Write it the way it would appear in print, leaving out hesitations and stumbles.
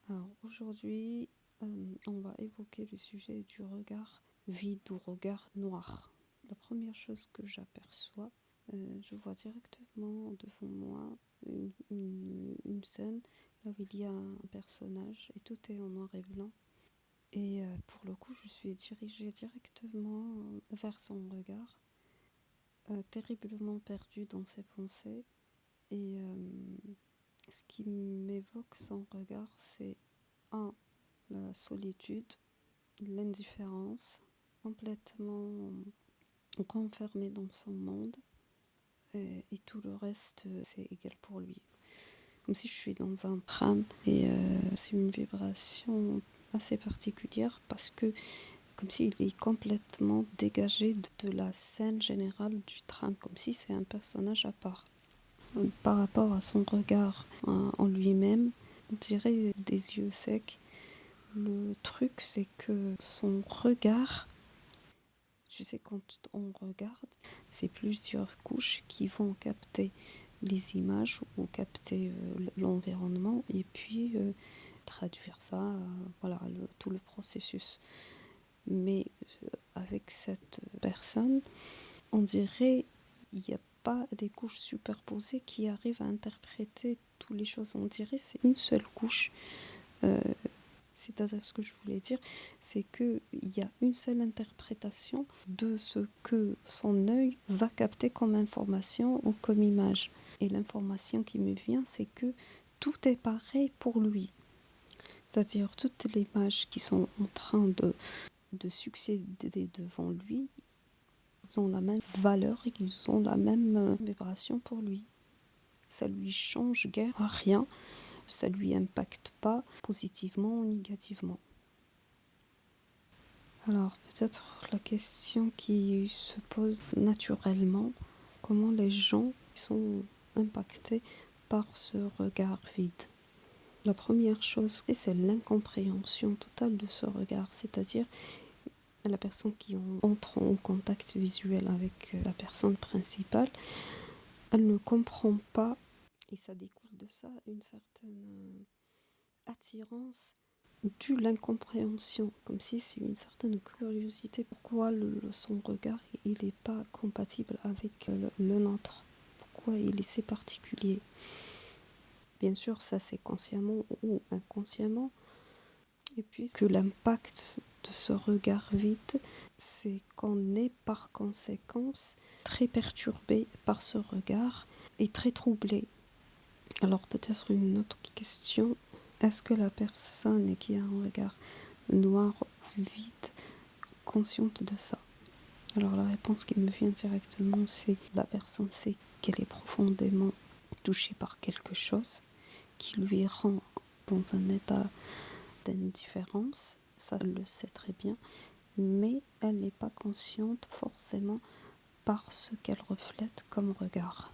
Alors aujourd'hui, on va évoquer le sujet du regard vide ou regard noir. La première chose que j'aperçois, je vois directement devant moi une scène là où il y a un personnage et tout est en noir et blanc. Et pour le coup, je suis dirigée directement vers son regard, terriblement perdue dans ses pensées. Et ce qui m'évoque son regard, c'est la solitude, l'indifférence, complètement renfermé dans son monde et tout le reste c'est égal pour lui. Comme si je suis dans un tram et c'est une vibration assez particulière parce que comme s'il est complètement dégagé de la scène générale du tram, comme si c'est un personnage à part. Par rapport à son regard en lui-même, on dirait des yeux secs. Le truc, c'est que son regard, tu sais, quand on regarde, c'est plusieurs couches qui vont capter les images ou capter l'environnement et puis traduire ça, voilà, tout le processus. Mais avec cette personne, on dirait il n'y a pas des couches superposées qui arrivent à interpréter toutes les choses. On dirait c'est une seule couche. C'est-à-dire ce que je voulais dire, c'est qu'il y a une seule interprétation de ce que son œil va capter comme information ou comme image. Et l'information qui me vient, c'est que tout est pareil pour lui. C'est-à-dire toutes les images qui sont en train de succéder devant lui, ils ont la même valeur, ils ont la même vibration pour lui. Ça lui change guère à rien. Ça ne lui impacte pas positivement ou négativement. Alors peut-être la question qui se pose naturellement, comment les gens sont impactés par ce regard vide. La première chose, c'est l'incompréhension totale de ce regard, c'est-à-dire la personne qui entre en contact visuel avec la personne principale, elle ne comprend pas, et ça découle de ça, une certaine attirance due l'incompréhension, comme si c'est une certaine curiosité. Pourquoi son regard il n'est pas compatible avec le nôtre? Pourquoi il est si particulier? Bien sûr, ça c'est consciemment ou inconsciemment. Et puis que l'impact de ce regard vide, c'est qu'on est par conséquence très perturbé par ce regard et très troublé. Alors peut-être une autre question, est-ce que la personne qui a un regard noir ou vide, consciente de ça? Alors la réponse qui me vient directement, c'est la personne sait qu'elle est profondément touchée par quelque chose qui lui rend dans un état d'indifférence, ça elle le sait très bien, mais elle n'est pas consciente forcément par ce qu'elle reflète comme regard.